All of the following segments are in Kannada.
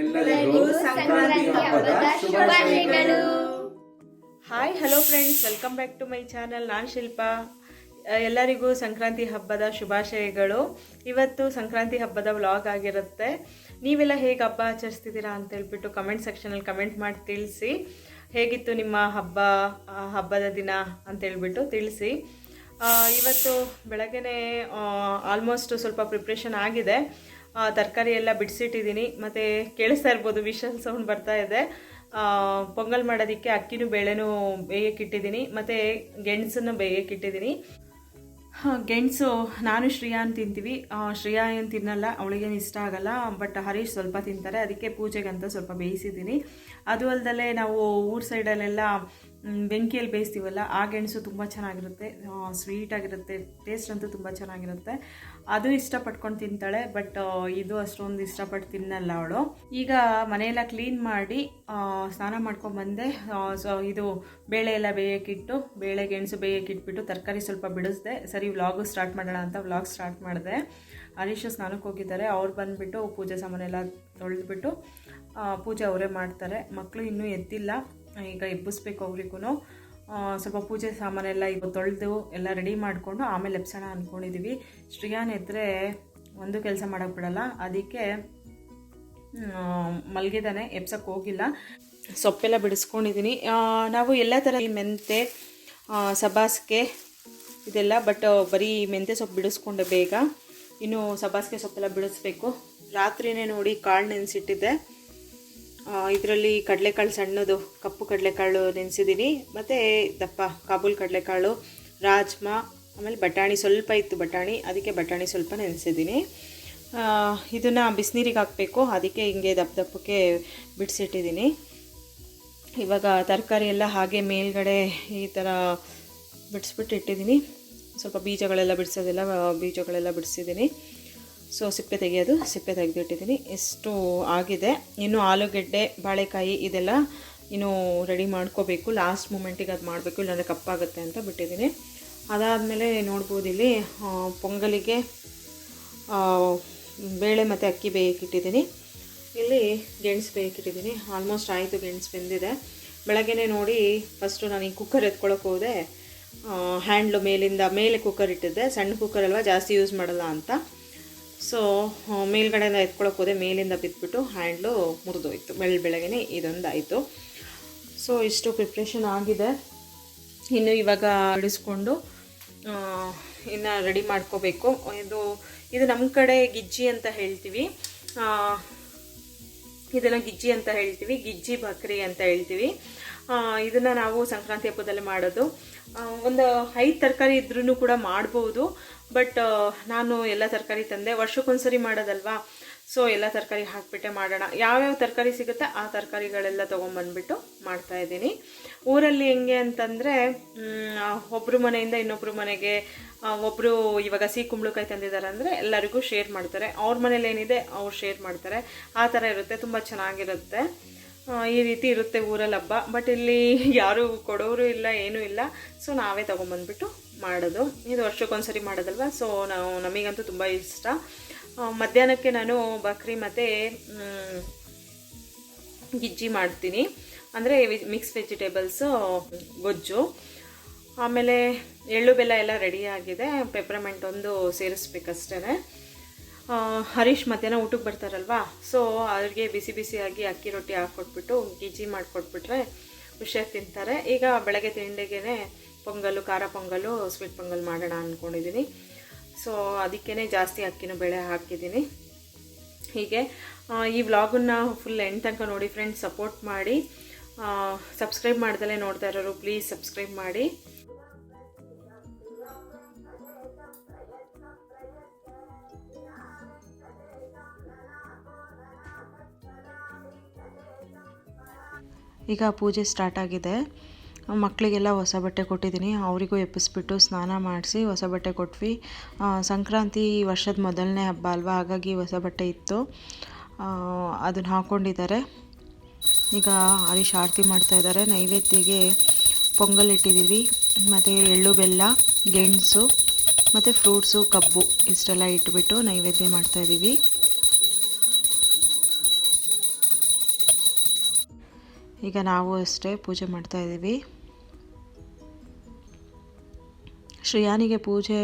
ಎಲ್ಲರಿಗೂ ಸಂಕ್ರಾಂತಿ ಹಬ್ಬದ ಶುಭಾಶಯಗಳು. Hi hello friends, welcome back to my channel. ನಾನು ಶಿಲ್ಪಾ. ಎಲ್ಲರಿಗೂ ಸಂಕ್ರಾಂತಿ ಹಬ್ಬದ ಶುಭಾಶಯಗಳು. ಇವತ್ತು ಸಂಕ್ರಾಂತಿ ಹಬ್ಬದ ವ್ಲಾಗ್ ಆಗಿರುತ್ತೆ. ನೀವೆಲ್ಲ ಹೇಗೆ ಹಬ್ಬ ಆಚರಿಸ್ತಿದ್ದೀರಾ ಅಂತ ಹೇಳ್ಬಿಟ್ಟು ಕಮೆಂಟ್ ಸೆಕ್ಷನಲ್ಲಿ ಕಮೆಂಟ್ ಮಾಡಿ ತಿಳಿಸಿ. ಹೇಗಿತ್ತು ನಿಮ್ಮ ಹಬ್ಬದ ದಿನ ಅಂತೇಳ್ಬಿಟ್ಟು ತಿಳಿಸಿ. ಇವತ್ತು ಬೆಳಗ್ಗೆನೇ ಆಲ್ಮೋಸ್ಟ್ ಸ್ವಲ್ಪ ಪ್ರಿಪ್ರೇಷನ್ ಆಗಿದೆ. ತರಕಾರಿ ಎಲ್ಲ ಬಿಡಿಸಿಟ್ಟಿದ್ದೀನಿ. ಮತ್ತು ಕೇಳಿಸ್ತಾ ಇರ್ಬೋದು, ವಿಷಲ್ ಸೌಂಡ್ ಬರ್ತಾ ಇದೆ. ಪೊಂಗಲ್ ಮಾಡೋದಕ್ಕೆ ಅಕ್ಕಿನೂ ಬೇಳೆನೂ ಬೇಯಕ್ಕಿಟ್ಟಿದ್ದೀನಿ, ಮತ್ತು ಗೆಣಸನ್ನು ಬೇಯಕ್ಕಿಟ್ಟಿದ್ದೀನಿ. ಗೆಣಸು ನಾನು ಶ್ರೇಯಾ ಅಂತ ತಿಂತೀವಿ. ಶ್ರೇಯಾ ಏನು ತಿನ್ನಲ್ಲ, ಅವಳಿಗೇನು ಇಷ್ಟ ಆಗಲ್ಲ. ಬಟ್ ಹರೀಶ್ ಸ್ವಲ್ಪ ತಿಂತಾರೆ, ಅದಕ್ಕೆ ಪೂಜೆಗಂತ ಸ್ವಲ್ಪ ಬೇಯಿಸಿದ್ದೀನಿ. ಅದು ಅಲ್ಲದೆ ನಾವು ಊರ ಸೈಡಲ್ಲೆಲ್ಲ ಬೆಂಕಿಯಲ್ಲಿ ಬೇಯಿಸ್ತೀವಲ್ಲ, ಆ ಗೆಣಸು ತುಂಬ ಚೆನ್ನಾಗಿರುತ್ತೆ, ಸ್ವೀಟಾಗಿರುತ್ತೆ, ಟೇಸ್ಟ್ ಅಂತೂ ತುಂಬ ಚೆನ್ನಾಗಿರುತ್ತೆ. ಅದು ಇಷ್ಟಪಟ್ಕೊಂಡು ತಿಂತಾಳೆ. ಬಟ್ ಇದು ಅಷ್ಟೊಂದು ಇಷ್ಟಪಟ್ಟು ತಿನ್ನಲ್ಲ ಅವಳು. ಈಗ ಮನೆಯೆಲ್ಲ ಕ್ಲೀನ್ ಮಾಡಿ ಸ್ನಾನ ಮಾಡ್ಕೊಂಡ್ಬಂದೆ. ಇದು ಬೇಳೆ ಎಲ್ಲ ಬೇಯಕ್ಕಿಟ್ಟು, ಬೇಳೆ ಗೆಣಸು ಬೇಯಕ್ಕಿಟ್ಬಿಟ್ಟು ತರಕಾರಿ ಸ್ವಲ್ಪ ಬಿಡಿಸ್ದೆ. ಸರಿ ವ್ಲಾಗು ಸ್ಟಾರ್ಟ್ ಮಾಡೋಣ ಅಂತ ವ್ಲಾಗ್ ಸ್ಟಾರ್ಟ್ ಮಾಡಿದೆ. ಹರೀಶ್ ಸ್ನಾನಕ್ಕೆ ಹೋಗಿದ್ದಾರೆ. ಅವ್ರು ಬಂದುಬಿಟ್ಟು ಪೂಜೆ ಸಾಮಾನೆಲ್ಲ ತೊಳೆದ್ಬಿಟ್ಟು ಪೂಜೆ ಅವರೇ ಮಾಡ್ತಾರೆ. ಮಕ್ಕಳು ಇನ್ನೂ ಎದ್ದಿಲ್ಲ, ಈಗ ಎಬ್ಬಿಸ್ಬೇಕು ಅವ್ರಿಗೂ. ಸ್ವಲ್ಪ ಪೂಜೆ ಸಾಮಾನೆಲ್ಲ ಈಗ ತೊಳೆದು ಎಲ್ಲ ರೆಡಿ ಮಾಡಿಕೊಂಡು ಆಮೇಲೆ ಎಬ್ಸೋಣ ಅಂದ್ಕೊಂಡಿದ್ದೀವಿ. ಶ್ರೇಯಾನ್ ಎದ್ದರೆ ಒಂದು ಕೆಲಸ ಮಾಡೋಕ್ಕೆ ಬಿಡಲ್ಲ, ಅದಕ್ಕೆ ಮಲಗಿದ್ದಾನೆ, ಎಬ್ಸಕ್ಕೆ ಹೋಗಿಲ್ಲ. ಸೊಪ್ಪೆಲ್ಲ ಬಿಡಿಸ್ಕೊಂಡಿದ್ದೀನಿ. ನಾವು ಎಲ್ಲ ಥರ ಮೆಂತೆ, ಸಬ್ಬಾಸಿಗೆ ಇದೆಲ್ಲ, ಬಟ್ ಬರೀ ಮೆಂತೆ ಸೊಪ್ಪು ಬಿಡಿಸ್ಕೊಂಡೆ ಬೇಗ. ಇನ್ನು ಸಬ್ಬಾಸಿಗೆ ಸೊಪ್ಪೆಲ್ಲ ಬಿಡಿಸ್ಬೇಕು. ರಾತ್ರಿನೇ ನೋಡಿ ಕಾಳು ನೆನೆಸಿಟ್ಟಿದ್ದೆ. ಇದರಲ್ಲಿ ಕಡಲೆಕಾಳು, ಸಣ್ಣದು ಕಪ್ಪು ಕಡಲೆಕಾಳು ನೆನೆಸಿದ್ದೀನಿ, ಮತ್ತು ದಪ್ಪ ಕಾಬೂಲ್ ಕಡಲೆಕಾಳು, ರಾಜ್ಮಾ, ಆಮೇಲೆ ಬಟಾಣಿ ಸ್ವಲ್ಪ ಇತ್ತು, ಅದಕ್ಕೆ ಬಟಾಣಿ ಸ್ವಲ್ಪ ನೆನೆಸಿದ್ದೀನಿ. ಇದನ್ನು ಬಿಸಿನೀರಿಗೆ ಹಾಕಬೇಕು, ಅದಕ್ಕೆ ಹಿಂಗೆ ದಪ್ಪಕ್ಕೆ ಬಿಡಿಸಿಟ್ಟಿದ್ದೀನಿ. ಇವಾಗ ತರಕಾರಿ ಎಲ್ಲ ಹಾಗೆ ಮೇಲ್ಗಡೆ ಈ ಥರ ಬಿಡಿಸ್ಬಿಟ್ಟು ಇಟ್ಟಿದ್ದೀನಿ. ಸ್ವಲ್ಪ ಬೀಜಗಳೆಲ್ಲ ಬಿಡಿಸಿದ್ದೀನಿ. ಸೊ ಸಿಪ್ಪೆ ತೆಗೆದಿಟ್ಟಿದ್ದೀನಿ. ಎಷ್ಟು ಆಗಿದೆ. ಇನ್ನು ಆಲೂಗೆಡ್ಡೆ, ಬಾಳೆಕಾಯಿ ಇದೆಲ್ಲ ಇನ್ನೂ ರೆಡಿ ಮಾಡ್ಕೋಬೇಕು. ಲಾಸ್ಟ್ ಮೂಮೆಂಟಿಗೆ ಅದು ಮಾಡಬೇಕು, ಇಲ್ಲಾಂದರೆ ಕಪ್ಪಾಗುತ್ತೆ ಅಂತ ಬಿಟ್ಟಿದ್ದೀನಿ. ಅದಾದಮೇಲೆ ನೋಡ್ಬೋದು, ಇಲ್ಲಿ ಪೊಂಗಲಿಗೆ ಬೇಳೆ ಮತ್ತು ಅಕ್ಕಿ ಬೇಯಕ್ಕಿಟ್ಟಿದ್ದೀನಿ. ಇಲ್ಲಿ ಗೆಣಸು ಬೇಯಕ್ಕಿಟ್ಟಿದ್ದೀನಿ. ಆಲ್ಮೋಸ್ಟ್ ಆಯಿತು, ಗೆಣಸು ಬೆಂದಿದೆ. ಬೆಳಗ್ಗೆನೇ ನೋಡಿ ಫಸ್ಟು ನಾನು ಈ ಕುಕ್ಕರ್ ಎತ್ಕೊಳ್ಳೋಕೆ ಹೋದೆ. ಹ್ಯಾಂಡ್ಲು ಮೇಲೆ ಕುಕ್ಕರ್ ಇಟ್ಟಿದ್ದೆ, ಸಣ್ಣ ಕುಕ್ಕರ್ ಅಲ್ವಾ, ಜಾಸ್ತಿ ಯೂಸ್ ಮಾಡಲ್ಲ ಅಂತ. ಸೊ ಮೇಲ್ಗಡೆಯಿಂದ ಎತ್ಕೊಳ್ಳೋಕೆ ಹೋದೆ, ಮೇಲಿಂದ ಬಿದ್ದುಬಿಟ್ಟು ಹ್ಯಾಂಡ್ಲು ಮುರಿದೋಯ್ತು. ಬೆಳಗ್ಗೆನೇ ಇದೊಂದಾಯಿತು. ಸೊ ಇಷ್ಟು ಪ್ರಿಪ್ರೇಷನ್ ಆಗಿದೆ. ಇನ್ನು ಇವಾಗ ಬಿಡಿಸ್ಕೊಂಡು ಇನ್ನು ರೆಡಿ ಮಾಡ್ಕೋಬೇಕು. ಇದು ನಮ್ಮ ಕಡೆ ಗಿಜ್ಜಿ ಅಂತ ಹೇಳ್ತೀವಿ. ಇದನ್ನು ಗಿಜ್ಜಿ ಅಂತ ಹೇಳ್ತೀವಿ, ಗಿಜ್ಜಿ ಬಕ್ರಿ ಅಂತ ಹೇಳ್ತೀವಿ. ಇದನ್ನು ನಾವು ಸಂಕ್ರಾಂತಿ ಹಬ್ಬದಲ್ಲಿ ಮಾಡೋದು. ಒಂದು 5 ತರಕಾರಿ ಇದ್ರೂ ಕೂಡ ಮಾಡ್ಬೋದು. ಬಟ್ ನಾನು ಎಲ್ಲ ತರಕಾರಿ ತಂದೆ, ವರ್ಷಕ್ಕೊಂದ್ಸರಿ ಮಾಡೋದಲ್ವಾ, ಸೊ ಎಲ್ಲ ತರಕಾರಿ ಹಾಕಿಬಿಟ್ಟೆ ಮಾಡೋಣ. ಯಾವ್ಯಾವ ತರಕಾರಿ ಸಿಗುತ್ತೆ ಆ ತರಕಾರಿಗಳೆಲ್ಲ ತೊಗೊಂಬಂದ್ಬಿಟ್ಟು ಮಾಡ್ತಾಯಿದ್ದೀನಿ. ಊರಲ್ಲಿ ಹೆಂಗೆ ಅಂತಂದರೆ, ಒಬ್ಬರು ಮನೆಯಿಂದ ಇನ್ನೊಬ್ಬರು ಮನೆಗೆ, ಒಬ್ಬರು ಇವಾಗ ಸಿಹಿ ಕುಂಬಳಕಾಯಿ ತಂದಿದ್ದಾರೆ ಅಂದರೆ ಎಲ್ಲರಿಗೂ ಶೇರ್ ಮಾಡ್ತಾರೆ. ಅವ್ರ ಮನೇಲಿ ಏನಿದೆ ಅವ್ರು ಶೇರ್ ಮಾಡ್ತಾರೆ. ಆ ಥರ ಇರುತ್ತೆ, ತುಂಬ ಚೆನ್ನಾಗಿರುತ್ತೆ. ಈ ರೀತಿ ಇರುತ್ತೆ ಊರಲ್ಲಿ ಹಬ್ಬ. ಬಟ್ ಇಲ್ಲಿ ಯಾರೂ ಕೊಡೋರು ಇಲ್ಲ, ಏನೂ ಇಲ್ಲ. ಸೊ ನಾವೇ ತೊಗೊಂಬಂದ್ಬಿಟ್ಟು ಮಾಡೋದು. ಇದು ವರ್ಷಕ್ಕೊಂದ್ಸರಿ ಮಾಡೋದಲ್ವ, ಸೊ ನಮಗಂತೂ ತುಂಬ ಇಷ್ಟ. ಮಧ್ಯಾಹ್ನಕ್ಕೆ ನಾನು ಬಕ್ರಿ ಮತ್ತು ಗಿಜ್ಜಿ ಮಾಡ್ತೀನಿ, ಅಂದರೆ ಮಿಕ್ಸ್ ವೆಜಿಟೇಬಲ್ಸು ಗೊಜ್ಜು. ಆಮೇಲೆ ಎಳ್ಳು ಬೆಲ್ಲ ಎಲ್ಲ ರೆಡಿ ಆಗಿದೆ. ಪೆಪ್ರಮೆಂಟ್ ಒಂದು ಸೇರಿಸ್ಬೇಕಷ್ಟೇ. ಹರೀಶ್ ಮಧ್ಯಾಹ್ನ ಊಟಕ್ಕೆ ಬರ್ತಾರಲ್ವ, ಸೊ ಅವ್ರಿಗೆ ಬಿಸಿಯಾಗಿ ಅಕ್ಕಿ ರೊಟ್ಟಿ ಹಾಕ್ಕೊಟ್ಬಿಟ್ಟು ಗಿಜ್ಜಿ ಮಾಡಿಕೊಟ್ಬಿಟ್ರೆ ಖುಷಿಯಾಗಿ ತಿಂತಾರೆ. ಈಗ ಬೆಳಗ್ಗೆ ತಿಂಡಿಗೆ ಪೊಂಗಲು, ಖಾರ ಪೊಂಗಲು, ಸ್ವೀಟ್ ಪೊಂಗಲ್ ಮಾಡೋಣ ಅಂದ್ಕೊಂಡಿದ್ದೀನಿ. ಸೊ ಅದಕ್ಕೇ ಜಾಸ್ತಿ ಅಕ್ಕಿನ ಬೇಳೆ ಹಾಕಿದ್ದೀನಿ. ಹೀಗೆ ಈ ವ್ಲಾಗನ್ನು ಫುಲ್ ಎಂಡ್ ತನಕ ನೋಡಿ ಫ್ರೆಂಡ್ಸ್, ಸಪೋರ್ಟ್ ಮಾಡಿ. ಸಬ್ಸ್ಕ್ರೈಬ್ ಮಾಡ್ದಲೇ ನೋಡ್ತಾ ಇರೋರು ಪ್ಲೀಸ್ ಸಬ್ಸ್ಕ್ರೈಬ್ ಮಾಡಿ. ಈಗ ಪೂಜೆ ಸ್ಟಾರ್ಟ್ ಆಗಿದೆ. ಮಕ್ಕಳಿಗೆಲ್ಲ ಹೊಸ ಬಟ್ಟೆ ಕೊಟ್ಟಿದ್ದೀನಿ. ಅವರಿಗೂ ಎಬ್ಬಿಸ್ಬಿಟ್ಟು ಸ್ನಾನ ಮಾಡಿಸಿ ಹೊಸ ಬಟ್ಟೆ ಕೊಟ್ವಿ. ಸಂಕ್ರಾಂತಿ ವರ್ಷದ ಮೊದಲನೇ ಹಬ್ಬ ಅಲ್ವಾ, ಹಾಗಾಗಿ ಹೊಸ ಬಟ್ಟೆ ಇತ್ತು, ಅದನ್ನು ಹಾಕ್ಕೊಂಡಿದ್ದಾರೆ. ಈಗ ಹರೀಶ್ ಆರತಿ ಮಾಡ್ತಾಯಿದ್ದಾರೆ. ನೈವೇದ್ಯಗೆ ಪೊಂಗಲ್ ಇಟ್ಟಿದ್ದೀವಿ, ಮತ್ತು ಎಳ್ಳು ಬೆಲ್ಲ, ಗೆಣಸು ಮತ್ತು ಫ್ರೂಟ್ಸು, ಕಬ್ಬು ಇಷ್ಟೆಲ್ಲ ಇಟ್ಬಿಟ್ಟು ನೈವೇದ್ಯ ಮಾಡ್ತಾಯಿದ್ದೀವಿ. ಈಗ ನಾವು ಅಷ್ಟೇ ಪೂಜೆ ಮಾಡ್ತಾಯಿದ್ದೀವಿ. ಶ್ರೇಯಾನಿಗೆ ಪೂಜೆ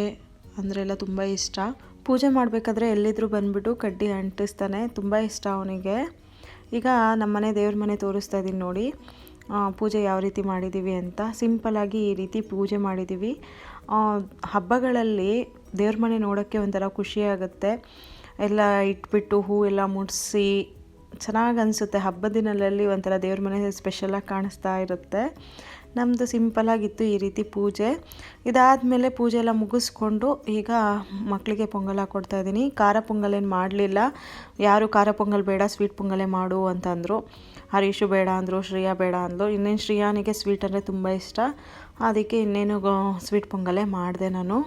ಅಂದರೆಲ್ಲ ತುಂಬ ಇಷ್ಟ. ಪೂಜೆ ಮಾಡಬೇಕಾದ್ರೆ ಎಲ್ಲಿದ್ದರೂ ಬಂದುಬಿಟ್ಟು ಕಡ್ಡಿ ಅಂಟಿಸ್ತಾನೆ, ತುಂಬ ಇಷ್ಟ ಅವನಿಗೆ. ಈಗ ನಮ್ಮನೆ ದೇವ್ರ ಮನೆ ತೋರಿಸ್ತಾ ಇದ್ದೀನಿ ನೋಡಿ, ಪೂಜೆ ಯಾವ ರೀತಿ ಮಾಡಿದ್ದೀವಿ ಅಂತ. ಸಿಂಪಲ್ಲಾಗಿ ಈ ರೀತಿ ಪೂಜೆ ಮಾಡಿದ್ದೀವಿ. ಹಬ್ಬಗಳಲ್ಲಿ ದೇವ್ರ ಮನೆ ನೋಡೋಕ್ಕೆ ಒಂಥರ ಖುಷಿಯಾಗುತ್ತೆ. ಎಲ್ಲ ಇಟ್ಬಿಟ್ಟು ಹೂವೆಲ್ಲ ಮುಡಿಸಿ ಚೆನ್ನಾಗಿ ಅನಿಸುತ್ತೆ. ಹಬ್ಬದ ದಿನಗಳಲ್ಲಿ ಒಂಥರ ದೇವ್ರ ಮನೆ ಸ್ಪೆಷಲಾಗಿ ಕಾಣಿಸ್ತಾ ಇರುತ್ತೆ. ನಮ್ಮದು ಸಿಂಪಲ್ಲಾಗಿತ್ತು ಈ ರೀತಿ ಪೂಜೆ. ಇದಾದಮೇಲೆ ಪೂಜೆ ಎಲ್ಲ ಮುಗಿಸ್ಕೊಂಡು ಈಗ ಮಕ್ಕಳಿಗೆ ಪೊಂಗಲ್ ಹಾಕ್ಕೊಡ್ತಾ ಇದ್ದೀನಿ. ಖಾರ ಪೊಂಗಲ್ ಏನು ಮಾಡಲಿಲ್ಲ. ಯಾರು ಖಾರ ಪೊಂಗಲ್ ಬೇಡ, ಸ್ವೀಟ್ ಪೊಂಗಲೇ ಮಾಡು ಅಂತಂದರು. ಹರೀಶು ಬೇಡ ಅಂದರು, ಶ್ರೇಯಾ ಬೇಡ ಅಂದರು. ಇನ್ನೇನು ಶ್ರೇಯಾನಿಗೆ ಸ್ವೀಟ್ ಅಂದರೆ ತುಂಬ ಇಷ್ಟ, ಅದಕ್ಕೆ ಇನ್ನೇನು ಸ್ವೀಟ್ ಪೊಂಗಲೇ ಮಾಡಿದೆ ನಾನು.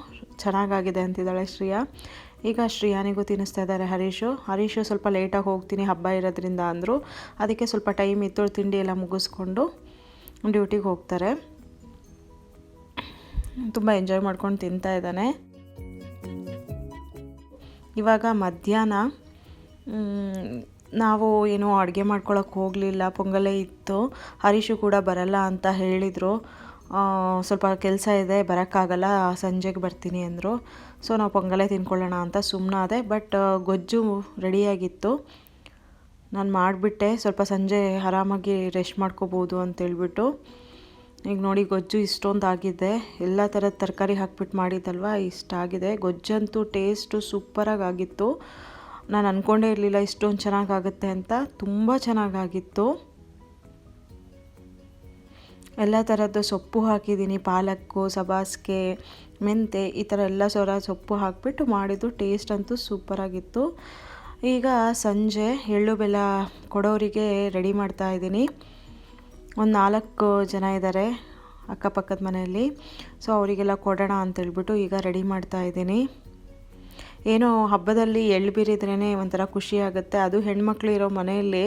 ಚೆನ್ನಾಗಾಗಿದೆ ಅಂತಿದ್ದಾಳೆ ಶ್ರೇಯಾ. ಈಗ ಶ್ರೇಯಾನಿಗೂ ತಿನ್ನಿಸ್ತಾ ಇದ್ದಾರೆ ಹರೀಶು ಸ್ವಲ್ಪ ಲೇಟಾಗಿ ಹೋಗ್ತೀನಿ ಹಬ್ಬ ಇರೋದ್ರಿಂದ ಅಂದರು. ಅದಕ್ಕೆ ಸ್ವಲ್ಪ ಟೈಮ್ ಇತ್ತು, ತಿಂಡಿ ಎಲ್ಲ ಮುಗಿಸ್ಕೊಂಡು ಡ್ಯೂಟಿಗೆ ಹೋಗ್ತಾರೆ. ತುಂಬ ಎಂಜಾಯ್ ಮಾಡ್ಕೊಂಡು ತಿಂತಾ ಇದ್ದಾನೆ. ಇವಾಗ ಮಧ್ಯಾಹ್ನ ನಾವು ಏನೋ ಅಡುಗೆ ಮಾಡ್ಕೊಳಕ್ಕೆ ಹೋಗಲಿಲ್ಲ, ಪೊಂಗಲೇ ಇತ್ತು. ಹರೀಶು ಕೂಡ ಬರಲ್ಲ ಅಂತ ಹೇಳಿದರು. ಸ್ವಲ್ಪ ಕೆಲಸ ಇದೆ, ಬರೋಕ್ಕಾಗಲ್ಲ, ಸಂಜೆಗೆ ಬರ್ತೀನಿ ಅಂದರು. ಸೊ ನಾವು ಪೊಂಗಲೇ ತಿನ್ಕೊಳ್ಳೋಣ ಅಂತ ಸುಮ್ಮನಾದೆ. ಬಟ್ ಗೊಜ್ಜು ರೆಡಿಯಾಗಿತ್ತು, ನಾನು ಮಾಡಿಬಿಟ್ಟೆ. ಸ್ವಲ್ಪ ಸಂಜೆ ಆರಾಮಾಗಿ ರೆಸ್ಟ್ ಮಾಡ್ಕೋಬೋದು ಅಂತೇಳ್ಬಿಟ್ಟು. ಈಗ ನೋಡಿ ಗೊಜ್ಜು ಇಷ್ಟೊಂದು ಆಗಿದೆ. ಎಲ್ಲ ಥರದ ತರಕಾರಿ ಹಾಕ್ಬಿಟ್ಟು ಮಾಡಿದ್ದಲ್ವ, ಇಷ್ಟ ಆಗಿದೆ. ಗೊಜ್ಜಂತೂ ಟೇಸ್ಟು ಸೂಪರಾಗಿ ಆಗಿತ್ತು. ನಾನು ಅಂದ್ಕೊಂಡೇ ಇರಲಿಲ್ಲ ಇಷ್ಟೊಂದು ಚೆನ್ನಾಗಾಗುತ್ತೆ ಅಂತ. ತುಂಬ ಚೆನ್ನಾಗಾಗಿತ್ತು. ಎಲ್ಲ ಥರದ್ದು ಸೊಪ್ಪು ಹಾಕಿದ್ದೀನಿ, ಪಾಲಕ್ಕು, ಸಬ್ಬಾಸಿಗೆ, ಮೆಂತೆ, ಈ ಥರ ಎಲ್ಲ ಸೊಪ್ಪು ಹಾಕಿಬಿಟ್ಟು ಮಾಡಿದ್ದು. ಟೇಸ್ಟ್ ಅಂತೂ ಸೂಪರಾಗಿತ್ತು. ಈಗ ಸಂಜೆ ಎಳ್ಳು ಬೆಲ್ಲ ಕೊಡೋರಿಗೆ ರೆಡಿ ಮಾಡ್ತಾಯಿದ್ದೀನಿ. ಒಂದು 4 ಜನ ಇದ್ದಾರೆ ಅಕ್ಕಪಕ್ಕದ ಮನೆಯಲ್ಲಿ. ಸೊ ಅವರಿಗೆಲ್ಲ ಕೊಡೋಣ ಅಂತೇಳ್ಬಿಟ್ಟು ಈಗ ರೆಡಿ ಮಾಡ್ತಾಯಿದ್ದೀನಿ. ಏನೋ ಹಬ್ಬದಲ್ಲಿ ಎಳ್ಳು ಬೀರಿದ್ರೇ ಒಂಥರ ಖುಷಿಯಾಗುತ್ತೆ. ಅದು ಹೆಣ್ಮಕ್ಳು ಇರೋ ಮನೆಯಲ್ಲಿ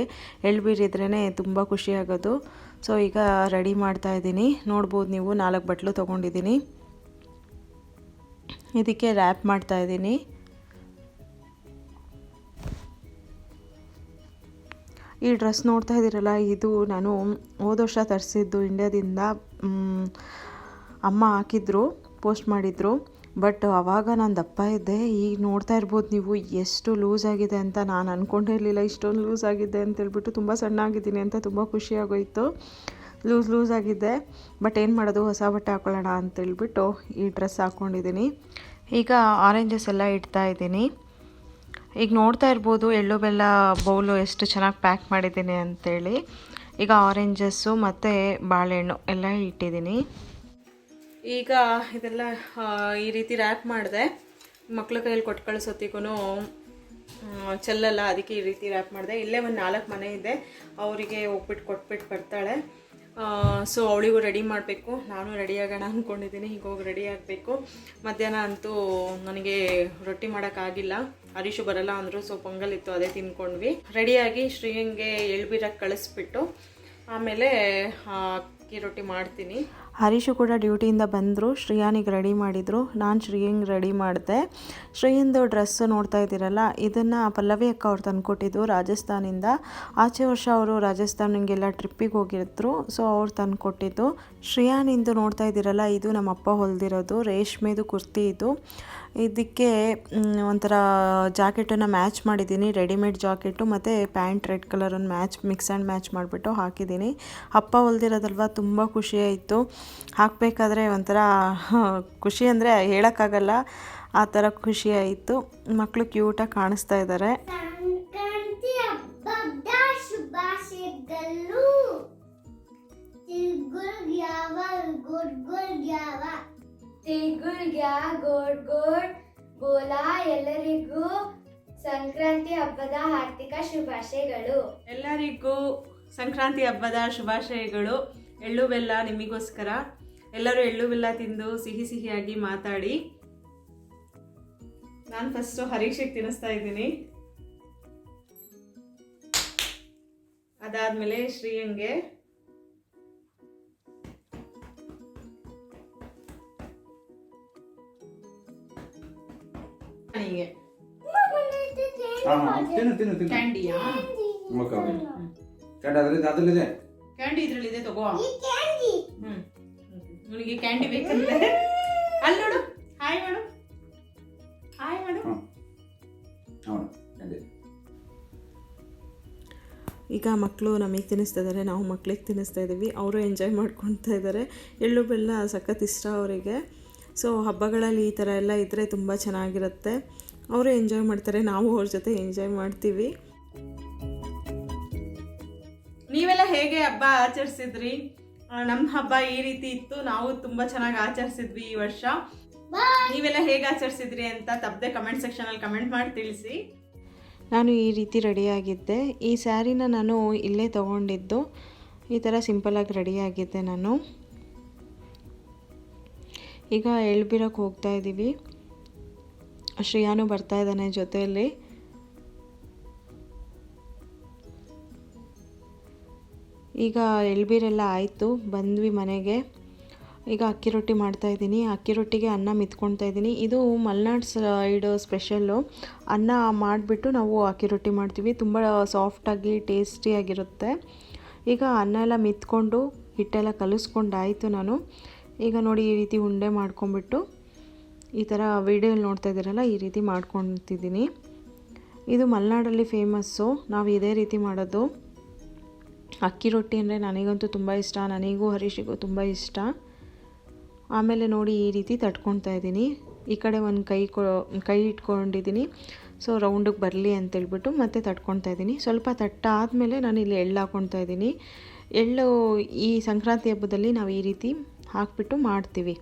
ಎಳ್ಳು ಬೀರಿದ್ರೇ ತುಂಬ ಖುಷಿಯಾಗೋದು. ಸೊ ಈಗ ರೆಡಿ ಮಾಡ್ತಾಯಿದ್ದೀನಿ. ನೋಡ್ಬೋದು ನೀವು 4 ಬಟ್ಲು ತೊಗೊಂಡಿದ್ದೀನಿ. ಇದಕ್ಕೆ ರ್ಯಾಪ್ ಮಾಡ್ತಾಯಿದ್ದೀನಿ. ಈ ಡ್ರೆಸ್ ನೋಡ್ತಾ ಇದ್ದೀರಲ್ಲ, ಇದು ನಾನು ಹೋದ ವರ್ಷ ತರಿಸಿದ್ದು ಇಂಡ್ಯಾದಿಂದ. ಅಮ್ಮ ಹಾಕಿದ್ರು, ಪೋಸ್ಟ್ ಮಾಡಿದ್ರು. ಬಟ್ ಆವಾಗ ನಾನು ದಪ್ಪ ಇದ್ದೆ. ಈಗ ನೋಡ್ತಾ ಇರ್ಬೋದು ನೀವು ಎಷ್ಟು ಲೂಸ್ ಆಗಿದೆ ಅಂತ. ನಾನು ಅಂದ್ಕೊಂಡೇ ಇರಲಿಲ್ಲ ಇಷ್ಟೊಂದು ಲೂಸ್ ಆಗಿದೆ ಅಂತೇಳ್ಬಿಟ್ಟು. ತುಂಬ ಸಣ್ಣ ಆಗಿದ್ದೀನಿ ಅಂತ ತುಂಬ ಖುಷಿಯಾಗೋಯಿತು. ಲೂಸ್ ಆಗಿದೆ. ಬಟ್ ಏನು ಮಾಡೋದು, ಹೊಸ ಬಟ್ಟೆ ಹಾಕ್ಕೊಳ್ಳೋಣ ಅಂತೇಳ್ಬಿಟ್ಟು ಈ ಡ್ರೆಸ್ ಹಾಕ್ಕೊಂಡಿದ್ದೀನಿ. ಈಗ ಆರೆಂಜಸ್ ಎಲ್ಲ ಇಡ್ತಾ ಇದ್ದೀನಿ. ಈಗ ನೋಡ್ತಾ ಇರ್ಬೋದು ಎಳ್ಳು ಬೆಲ್ಲ ಬೌಲು ಎಷ್ಟು ಚೆನ್ನಾಗಿ ಪ್ಯಾಕ್ ಮಾಡಿದ್ದೀನಿ ಅಂಥೇಳಿ. ಈಗ ಆರೆಂಜಸ್ಸು ಮತ್ತು ಬಾಳೆಹಣ್ಣು ಎಲ್ಲ ಇಟ್ಟಿದ್ದೀನಿ. ಈಗ ಇದೆಲ್ಲ ಈ ರೀತಿ ರ್ಯಾಪ್ ಮಾಡಿದೆ. ಮಕ್ಳ ಕೈಯಲ್ಲಿ ಕೊಟ್ಟು ಕಳಿಸೋತ್ತಿಗೂ ಚೆಲ್ಲಲ್ಲ, ಅದಕ್ಕೆ ಈ ರೀತಿ ರ್ಯಾಪ್ ಮಾಡಿದೆ. ಇಲ್ಲೇ ಒಂದು 4 ಮನೆ ಇದೆ, ಅವರಿಗೆ ಹೋಗ್ಬಿಟ್ಟು ಕೊಟ್ಬಿಟ್ಟು ಬರ್ತಾಳೆ. ಸೊ ಅವಳಿಗೂ ರೆಡಿ ಮಾಡಬೇಕು. ನಾನು ರೆಡಿ ಆಗೋಣ ಅಂದ್ಕೊಂಡಿದ್ದೀನಿ. ಈಗ ಹೋಗಿ ರೆಡಿ ಆಗಬೇಕು. ಮಧ್ಯಾಹ್ನ ಅಂತೂ ನನಗೆ ರೊಟ್ಟಿ ಮಾಡೋಕ್ಕಾಗಿಲ್ಲ, ಹರೀಶು ಬರಲ್ಲ ಅಂದರು. ಸೊ ಪೊಂಗಲ್ ಇತ್ತು, ಅದೇ ತಿನ್ಕೊಂಡ್ವಿ. ರೆಡಿಯಾಗಿ ಶ್ರೀಯಂಗೆ ಎಳ್ಬೀರಕ್ಕೆ ಕಳಿಸ್ಬಿಟ್ಟು ಆಮೇಲೆ ಅಕ್ಕಿ ರೊಟ್ಟಿ ಮಾಡ್ತೀನಿ. ಹರೀಶು ಕೂಡ ಡ್ಯೂಟಿಯಿಂದ ಬಂದರು. ಶ್ರೇಯಾನಿಗೆ ರೆಡಿ ಮಾಡಿದರು, ನಾನು ಶ್ರೇಯಂಗೆ ರೆಡಿ ಮಾಡಿದೆ. ಶ್ರೇಯಂದು ಡ್ರೆಸ್ಸು ನೋಡ್ತಾ ಇದ್ದೀರಲ್ಲ, ಇದನ್ನು ಪಲ್ಲವಿ ಅಕ್ಕ ಅವ್ರು ತಂದುಕೊಟ್ಟಿದ್ದು ರಾಜಸ್ಥಾನಿಂದ. ಆಚೆ ವರ್ಷ ಅವರು ರಾಜಸ್ಥಾನಿಗೆಲ್ಲ ಟ್ರಿಪ್ಪಿಗೆ ಹೋಗಿದ್ರು. ಸೊ ಅವ್ರು ತಂದುಕೊಟ್ಟಿದ್ದು. ಶ್ರೇಯಾನಿಂದು ನೋಡ್ತಾ ಇದ್ದೀರಲ್ಲ, ಇದು ನಮ್ಮಪ್ಪ ಹೊಲಿದಿರೋದು ರೇಷ್ಮೆದು ಕುರ್ತಿ. ಇದಕ್ಕೆ ಒಂಥರ ಜಾಕೆಟನ್ನು ಮ್ಯಾಚ್ ಮಾಡಿದ್ದೀನಿ, ರೆಡಿಮೇಡ್ ಜಾಕೆಟು ಮತ್ತು ಪ್ಯಾಂಟ್ ರೆಡ್ ಕಲರನ್ನು ಮಿಕ್ಸ್ ಆ್ಯಂಡ್ ಮ್ಯಾಚ್ ಮಾಡಿಬಿಟ್ಟು ಹಾಕಿದ್ದೀನಿ. ಅಪ್ಪ ಹೊಲ್ದಿರೋದಲ್ವ, ತುಂಬ ಖುಷಿಯಾಯಿತು. ಹಾಕಬೇಕಾದ್ರೆ ಒಂಥರ ಖುಷಿ ಅಂದರೆ ಹೇಳೋಕ್ಕಾಗಲ್ಲ, ಆ ಥರ ಖುಷಿಯಾಯಿತು. ಮಕ್ಕಳು ಕ್ಯೂಟಾಗಿ ಕಾಣಿಸ್ತಾ ಇದ್ದಾರೆ. ಎಲ್ಲರಿಗೂ ಸಂಕ್ರಾಂತಿ ಹಬ್ಬದ ಹಾರ್ದಿಕ ಶುಭಾಶಯಗಳು. ಎಲ್ಲರಿಗೂ ಸಂಕ್ರಾಂತಿ ಹಬ್ಬದ ಶುಭಾಶಯಗಳು. ಎಳ್ಳು ಬೆಲ್ಲ ನಿಮಗೋಸ್ಕರ. ಎಲ್ಲರೂ ಎಳ್ಳು ಬೆಲ್ಲ ತಿಂದು ಸಿಹಿ ಸಿಹಿಯಾಗಿ ಮಾತಾಡಿ. ನಾನು ಫಸ್ಟು ಹರೀಶಿಗೆ ತಿನ್ನಿಸ್ತಾ ಇದ್ದೀನಿ, ಅದಾದ್ಮೇಲೆ ಶ್ರೀಯಂಗೆ, ಕ್ಯಾಂಡಿಯಾ ಕ್ಯಾಂಡಿ ಇದ್ರಲ್ಲಿದೆ, ತಗೋ. ಇವನಿಗೆ ಕ್ಯಾಂಡಿ ಬೇಕಂತೆ. ಅಲ್ಲಿ ನೋಡು, ಹಾಯ್ ಮಾಡು, ಹಾಯ್ ಮಾಡು. ಈಗ ಮಕ್ಕಳು ನಮಗೆ ತಿನ್ನಿಸ್ತಾ ಇದ್ದಾರೆ, ನಾವು ಮಕ್ಳಿಗೆ ತಿನ್ನಿಸ್ತಾ ಇದ್ದೀವಿ. ಅವರು ಎಂಜಾಯ್ ಮಾಡ್ಕೊಳ್ತಾ ಇದ್ದಾರೆ. ಎಳ್ಳು ಬೆಲ್ಲ ಸಖತ್ ಇಷ್ಟ ಅವರಿಗೆ. ಸೊ ಹಬ್ಬಗಳಲ್ಲಿ ಈ ಥರ ಎಲ್ಲ ಇದ್ದರೆ ತುಂಬ ಚೆನ್ನಾಗಿರುತ್ತೆ. ಅವರು ಎಂಜಾಯ್ ಮಾಡ್ತಾರೆ, ನಾವು ಅವ್ರ ಜೊತೆ ಎಂಜಾಯ್ ಮಾಡ್ತೀವಿ. ನೀವೆಲ್ಲ ಹೇಗೆ ಹಬ್ಬ ಆಚರಿಸಿದ್ರಿ? ನಮ್ಮ ಹಬ್ಬ ಈ ರೀತಿ ಇತ್ತು, ನಾವು ತುಂಬ ಚೆನ್ನಾಗಿ ಆಚರಿಸಿದ್ವಿ ಈ ವರ್ಷ. ನೀವೆಲ್ಲ ಹೇಗೆ ಆಚರಿಸಿದ್ರಿ ಅಂತ ತಪ್ಪದೆ ಕಮೆಂಟ್ ಸೆಕ್ಷನಲ್ಲಿ ಕಮೆಂಟ್ ಮಾಡಿ ತಿಳಿಸಿ. ನಾನು ಈ ರೀತಿ ರೆಡಿಯಾಗಿದ್ದೆ. ಈ ಸ್ಯಾರಿನ ನಾನು ಇಲ್ಲೇ ತೊಗೊಂಡಿದ್ದು. ಈ ಥರ ಸಿಂಪಲಾಗಿ ರೆಡಿಯಾಗಿದ್ದೆ ನಾನು. ಈಗ ಎಳ್ಬೀರಕ್ಕೆ ಹೋಗ್ತಾ ಇದ್ದೀವಿ. ಶ್ರೇಯಾನು ಬರ್ತಾ ಇದ್ದಾನೆ ಜೊತೆಯಲ್ಲಿ. ಈಗ ಎಳ್ಬೀರೆಲ್ಲ ಆಯಿತು, ಬಂದ್ವಿ ಮನೆಗೆ. ಈಗ ಅಕ್ಕಿ ರೊಟ್ಟಿ ಮಾಡ್ತಾಯಿದ್ದೀನಿ. ಅಕ್ಕಿ ರೊಟ್ಟಿಗೆ ಅನ್ನ ಮಿತ್ಕೊಳ್ತಾ ಇದ್ದೀನಿ. ಇದು ಮಲೆನಾಡು ಸೈಡ್ ಸ್ಪೆಷಲ್ಲು. ಅನ್ನ ಮಾಡಿಬಿಟ್ಟು ನಾವು ಅಕ್ಕಿ ರೊಟ್ಟಿ ಮಾಡ್ತೀವಿ. ತುಂಬ ಸಾಫ್ಟಾಗಿ ಟೇಸ್ಟಿಯಾಗಿರುತ್ತೆ. ಈಗ ಅನ್ನ ಎಲ್ಲ ಮಿತ್ಕೊಂಡು ಹಿಟ್ಟೆಲ್ಲ ಕಲಿಸ್ಕೊಂಡಾಯಿತು ನಾನು. ಈಗ ನೋಡಿ ಈ ರೀತಿ ಉಂಡೆ ಮಾಡ್ಕೊಂಬಿಟ್ಟು ಈ ಥರ ವೀಡಿಯೋಲಿ ನೋಡ್ತಾ ಇದ್ದೀರಲ್ಲ, ಈ ರೀತಿ ಮಾಡ್ಕೊತಿದ್ದೀನಿ. ಇದು ಮಲೆನಾಡಲ್ಲಿ ಫೇಮಸ್ಸು. ನಾವು ಇದೇ ರೀತಿ ಮಾಡೋದು. ಅಕ್ಕಿ ರೊಟ್ಟಿ ಅಂದರೆ ನನಗಂತೂ ತುಂಬ ಇಷ್ಟ, ನನಗೂ ಹರೀಶಿಗೂ ತುಂಬ ಇಷ್ಟ. ಆಮೇಲೆ ನೋಡಿ ಈ ರೀತಿ ತಟ್ಕೊತಾ ಇದ್ದೀನಿ. ಈ ಕಡೆ ಒಂದು ಕೈ ಇಟ್ಕೊಂಡಿದ್ದೀನಿ. ಸೊ ರೌಂಡಿಗೆ ಬರಲಿ ಅಂತೇಳ್ಬಿಟ್ಟು ಮತ್ತೆ ತಟ್ಕೊತಾ ಇದ್ದೀನಿ. ಸ್ವಲ್ಪ ತಟ್ಟಾದಮೇಲೆ ನಾನು ಇಲ್ಲಿ ಎಳ್ಳು ಹಾಕ್ಕೊತಾ ಇದ್ದೀನಿ. ಎಳ್ಳು ಈ ಸಂಕ್ರಾಂತಿ ಹಬ್ಬದಲ್ಲಿ ನಾವು ಈ ರೀತಿ ಹಾಕಿಬಿಟ್ಟು ಮಾಡ್ತೀವಿ.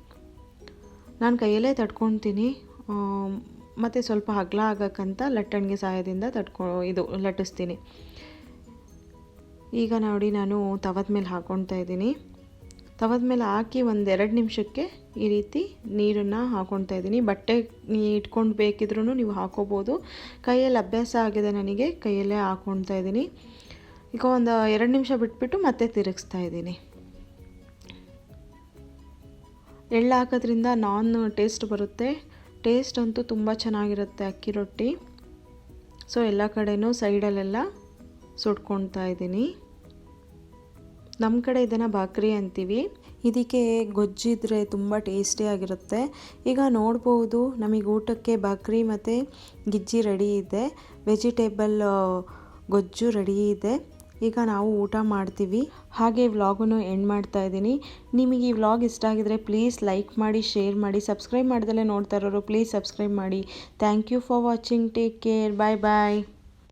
ನಾನು ಕೈಯಲ್ಲೇ ತಟ್ಕೊತೀನಿ. ಮತ್ತು ಸ್ವಲ್ಪ ಅಗಲ ಆಗೋಕ್ಕಂತ ಲಟ್ಟಣಿಗೆ ಸಹಾಯದಿಂದ ಲಟ್ಟಿಸ್ತೀನಿ. ಈಗ ನೋಡಿ ನಾನು ತವದ ಮೇಲೆ ಹಾಕ್ಕೊತಾ ಇದ್ದೀನಿ. ತವದ ಮೇಲೆ ಹಾಕಿ 1-2 ನಿಮಿಷಕ್ಕೆ ಈ ರೀತಿ ನೀರನ್ನು ಹಾಕ್ಕೊತಾ ಇದ್ದೀನಿ. ಬಟ್ಟೆ ಇಟ್ಕೊಂಡು ಬೇಕಿದ್ರೂ ನೀವು ಹಾಕೋಬೋದು. ಕೈಯಲ್ಲಿ ಅಭ್ಯಾಸ ಆಗಿದೆ ನನಗೆ, ಕೈಯಲ್ಲೇ ಹಾಕ್ಕೊತಾ ಇದ್ದೀನಿ. ಈಗ 1-2 ನಿಮಿಷ ಬಿಟ್ಬಿಟ್ಟು ಮತ್ತೆ ತಿರುಗಿಸ್ತಾ ಇದ್ದೀನಿ. ಎಳ್ಳು ಹಾಕೋದ್ರಿಂದ ಟೇಸ್ಟ್ ಬರುತ್ತೆ. ಟೇಸ್ಟ್ ಅಂತೂ ತುಂಬ ಚೆನ್ನಾಗಿರುತ್ತೆ ಅಕ್ಕಿ ರೊಟ್ಟಿ. ಸೊ ಎಲ್ಲ ಕಡೆನೂ ಸೈಡಲ್ಲೆಲ್ಲ ಸುಟ್ಕೊಳ್ತಾ ಇದ್ದೀನಿ. ನಮ್ಮ ಕಡೆ ಇದನ್ನು ಬಾಕ್ರಿ ಅಂತೀವಿ. ಇದಕ್ಕೆ ಗೊಜ್ಜಿದ್ರೆ ತುಂಬ ಟೇಸ್ಟಿಯಾಗಿರುತ್ತೆ. ಈಗ ನೋಡ್ಬೋದು ನಮಗೆ ಊಟಕ್ಕೆ ಬಾಕ್ರಿ ಮತ್ತು ಗಿಜ್ಜಿ ರೆಡಿ ಇದೆ. ವೆಜಿಟೇಬಲ್ ಗೊಜ್ಜು ರೆಡಿ ಇದೆ. ಈಗ ನಾವು ಊಟ ಮಾಡ್ತೀವಿ. ಹಾಗೆ ವ್ಲಾಗನ್ನು ಎಂಡ್ ಮಾಡ್ತಾ ಇದ್ದೀನಿ. ನಿಮಗೆ ಈ ವ್ಲಾಗ್ ಇಷ್ಟ ಆಗಿದರೆ ಪ್ಲೀಸ್ ಲೈಕ್ ಮಾಡಿ, ಶೇರ್ ಮಾಡಿ. ಸಬ್ಸ್ಕ್ರೈಬ್ ಮಾಡ್ದಲೇ ನೋಡ್ತಾ ಇರೋರು ಪ್ಲೀಸ್ ಸಬ್ಸ್ಕ್ರೈಬ್ ಮಾಡಿ. Thank you for watching. Take care. Bye bye.